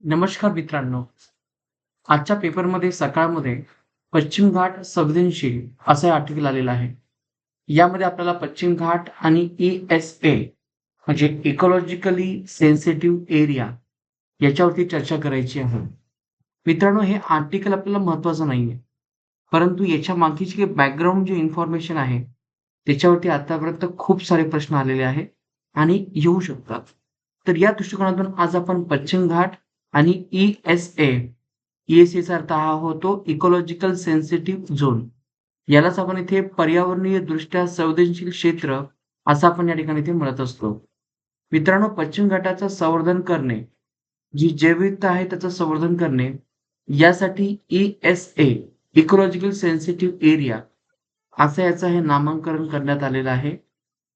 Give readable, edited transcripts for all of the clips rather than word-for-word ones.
नमस्कार मित्रांनो. आजच्या पेपरमध्ये सकाळमध्ये पश्चिम घाट संवेदनशील असं आर्टिकल आलेलं आहे. यामध्ये आपल्याला पश्चिम घाट आणि ई-एस-ए म्हणजे इकॉलॉजिकली सेन्सिटिव्ह एरिया याच्यावरती चर्चा करायची आहे. मित्रांनो, हे आर्टिकल आपल्याला महत्त्वाचं नाहीये. परंतु याच्या मागची जी बॅकग्राऊंड जी इन्फॉर्मेशन आहे, त्याच्यावरती आतापर्यंत खूप सारे प्रश्न आलेले आहेत आणि येऊ शकतात. तर या दृष्टिकोनातून आज आपण पश्चिम घाट आणि ई-एस-ए, ई-एस-एचा अर्थ हा होतो इकॉलॉजिकल सेन्सिटिव्ह झोन. यालाच आपण इथे पर्यावरणीय दृष्ट्या संवेदनशील क्षेत्र असं आपण या ठिकाणी इथे म्हणत असतो. मित्रांनो, पश्चिम घाटाचं संवर्धन करणे, जी जैवविविधता आहे त्याचं संवर्धन करणे, यासाठी ई-एस-ए, इकॉलॉजिकल सेन्सिटिव्ह एरिया असं याचं हे नामांकन करण्यात आलेलं आहे.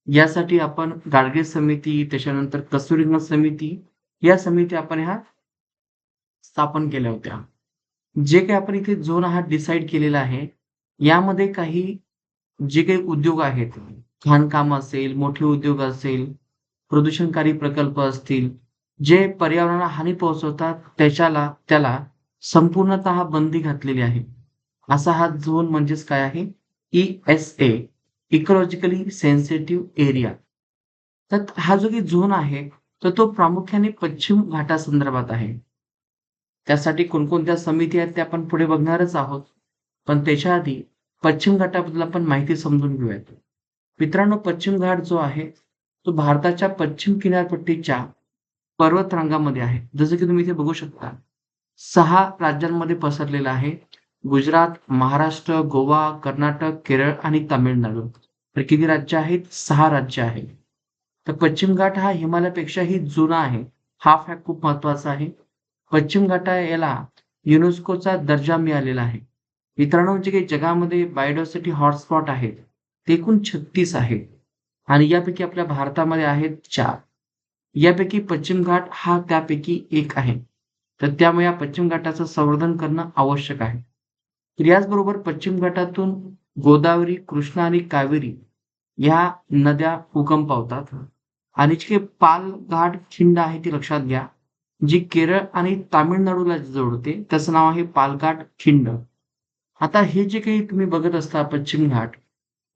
यासाठी आपण गाडगीळ समिती, त्याच्यानंतर कस्तुरीरंगन समिती, या समिती आपण ह्या स्थापन केल्या होत्या. जे काही आपण इथे झोन हा डिसाईड केलेला आहे, यामध्ये काही जे काही उद्योग आहेत, खाणकाम असेल, मोठे उद्योग असेल, प्रदूषणकारी प्रकल्प असतील, जे पर्यावरणाला हानी पोहोचवतात त्याला संपूर्णतः बंदी घातलेली आहे. असा हा झोन म्हणजेच काय आहे? ई-एस-ए, इकॉलॉजिकली सेन्सिटिव्ह एरिया. तर हा जो काही झोन आहे, तर तो प्रामुख्याने पश्चिम घाटासंदर्भात आहे. त्यासाठी कोणकोणत्या समिती आहेत ते आपण पुढे बघणारच आहोत. पण त्याच्या आधी पश्चिम घाटाबद्दल आपण माहिती समजून घेऊयात. मित्रांनो, पश्चिम घाट जो आहे, तो भारताच्या पश्चिम किनारपट्टीच्या पर्वतरांगामध्ये आहे. जसं की तुम्ही इथे बघू शकता. 6 राज्यांमध्ये पसरलेला आहे. गुजरात, महाराष्ट्र, गोवा, कर्नाटक, केरळ आणि तामिळनाडू. तर किती राज्य आहेत? 6 राज्य आहेत. तर पश्चिम घाट हा हिमालयापेक्षाही जुना आहे. हा फॅक्ट खूप महत्त्वाचा आहे. पश्चिम याला युनेस्कोचा दर्जा मिळालेला आहे. मित्रांनो, जे काही जगामध्ये बायोडायव्हर्सिटी हॉटस्पॉट आहेत, ते एकूण 36 आहेत आणि यापैकी आपल्या भारतामध्ये आहेत 4. यापैकी पश्चिम घाट हा त्यापैकी एक आहे. तर त्यामुळे या पश्चिम घाटाचं संवर्धन करणं आवश्यक आहे. तर याचबरोबर पश्चिम घाटातून गोदावरी, कृष्णा आणि कावेरी ह्या नद्या उगम पावतात आणि जी काही पालघाट खिंड आहे ती लक्षात घ्या. जी केरळ आणि तामिळनाडूला जोडते, त्याचं नाव आहे पालघाट खिंड. आता हे जे काही तुम्ही बघत असता पश्चिम घाट,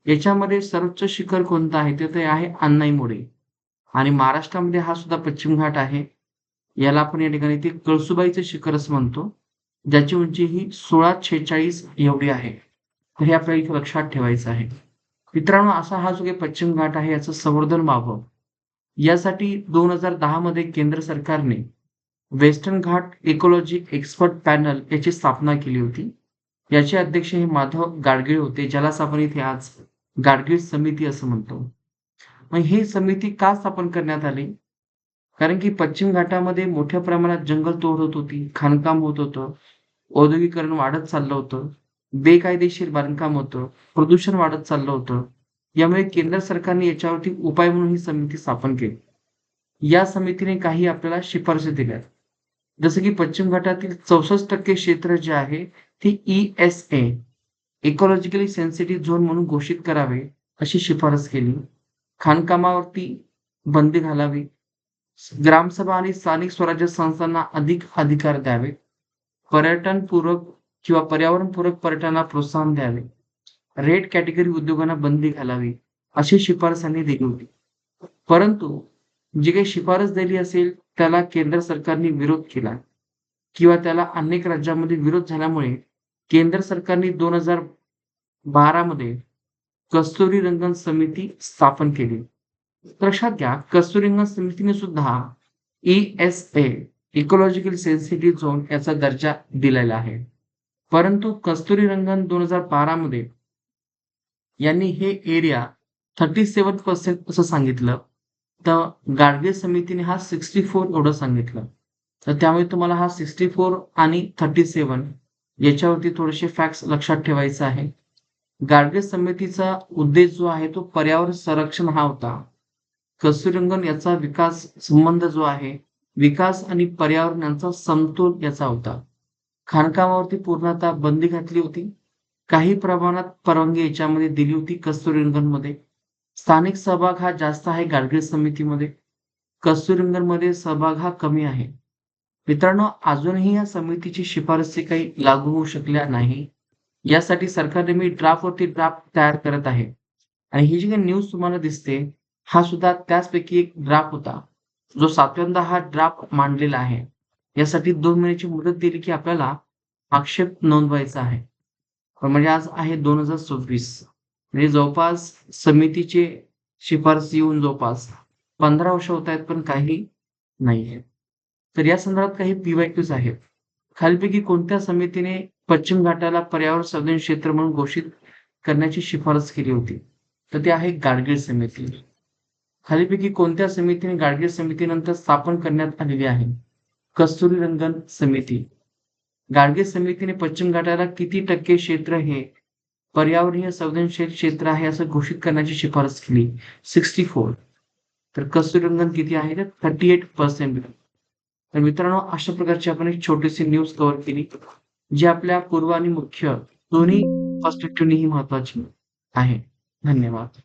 याच्यामध्ये सर्वोच्च शिखर कोणतं आहे? तर ते आहे अन्नाईमोडी आणि महाराष्ट्रामध्ये हा सुद्धा पश्चिम घाट आहे. याला आपण या ठिकाणी ते कळसुबाईचं शिखर असं म्हणतो, ज्याची उंची ही 1646 एवढी आहे. तर हे आपल्याला इथे लक्षात ठेवायचं आहे. मित्रांनो, असा हा जो काही पश्चिम घाट आहे, याचं संवर्धन व्हावं, यासाठी 2010 मध्ये केंद्र सरकारने वेस्टर्न घाट इकॉलॉजी एक्सपर्ट पॅनल याची स्थापना केली होती. याचे अध्यक्ष हे माधव गाडगीळ होते, ज्यालाच आपण इथे आज गाडगीळ समिती असं म्हणतो. मग ही समिती का स्थापन करण्यात आली? कारण की पश्चिम घाटामध्ये मोठ्या प्रमाणात जंगलतोड होत होती, खाणकाम होत होतं, औद्योगिकरण वाढत चाललं होतं, बेकायदेशीर बांधकाम होतं, प्रदूषण वाढत चाललं होतं. यामुळे केंद्र सरकारने याच्यावरती उपाय म्हणून ही समिती स्थापन केली. या समितीने काही आपल्याला शिफारसी दिल्या. जसं की पश्चिम घाटातील 64% क्षेत्र जे आहे ते ई-एस-ए, इकॉलॉजिकली सेन्सिटिव्ह झोन म्हणून घोषित करावे, अशी शिफारस केली. खाणकामावरती बंदी घालावी. ग्रामसभा आणि स्थानिक स्वराज्य संस्थांना अधिक अधिकार द्यावे. पर्यटनपूरक किंवा पर्यावरणपूरक पर्यटनाला प्रोत्साहन द्यावे. रेड कॅटेगरी उद्योगांना बंदी घालावी, अशी शिफारस त्यांनी दिली होती. परंतु जी काही शिफारस दिली असेल, त्याला केंद्र सरकारने विरोध केला किंवा त्याला अनेक राज्यांमध्ये विरोध झाल्यामुळे केंद्र सरकारने 2012 मध्ये कस्तुरीरंगन समिती स्थापन केली. लक्षात घ्या, कस्तुरीरंगन समितीने सुद्धा ई-एस-ए, इकॉलॉजिकल सेन्सिटिव्ह झोन याचा दर्जा दिलेला आहे. परंतु कस्तुरीरंगन 2012 मध्ये यांनी हे एरिया 37% असं सांगितलं. तर गाडगीळ समितीने हा 64 एवढं सांगितलं. तर त्यामुळे तुम्हाला हा 64 आणि 37 याच्यावरती थोडेसे फॅक्ट्स लक्षात ठेवायचे आहे. गाडगीळ समितीचा उद्देश जो आहे तो पर्यावरण संरक्षण हा होता. कस्तुरीरंगन याचा विकास संबंध जो आहे, विकास आणि पर्यावरण यांचा समतोल याचा होता. खाणकामावरती पूर्णतः बंदी घातली होती. काही प्रमाणात परवानगी याच्यामध्ये दिली होती कस्तुरीरंगनमध्ये. स्थानिक सहभाग हा जास्त आहे गाडगीळ समितीमध्ये. कस्तुरीरंगनमध्ये सहभाग हा कमी आहे. मित्रांनो, अजूनही या समितीची शिफारसी काही लागू होऊ शकल्या नाही. यासाठी सरकारने मी ड्राफ्टवरती ड्राफ्ट तयार करत आहे. आणि ही जी काही न्यूज तुम्हाला दिसते, हा सुद्धा त्याचपैकी एक ड्राफ्ट होता, जो 7व्यांदा हा ड्राफ्ट मांडलेला आहे. यासाठी 2 महिन्याची मुदत दिली, की आपल्याला आक्षेप नोंदवायचा आहे. म्हणजे आज आहे 2026 म्हणजे जवळपास समितीचे शिफारसी येऊन जवळपास 15 वर्ष होत आहेत, पण काही नाहीये. तर या संदर्भात काही पी-वाय-क्यूज आहेत. खालीलपैकी कोणत्या समितीने पश्चिम घाटाला पर्यावरण संवेदनशील क्षेत्र म्हणून घोषित करण्याची शिफारस केली होती? तर ते आहे गाडगीळ समिती. खालीलपैकी कोणत्या समितीने गाडगीळ समितीनंतर स्थापन करण्यात आलेली आहे? कस्तुरीरंगन समिती. गाडगीळ समितीने पश्चिम घाटाला किती टक्के क्षेत्र हे पर्यावरणीय संवेदनशील क्षेत्र आहे असं घोषित करण्याची शिफारस केली? 64. तर कस्तुरीरंगन किती आहे? तर 38%. तर मित्रांनो, अशा प्रकारची आपण एक छोटीशी न्यूज कव्हर केली, जी आपल्या पूर्व आणि मुख्य दोन्ही पर्स्पेक्टिव्हनी ही महत्त्वाची आहे. धन्यवाद.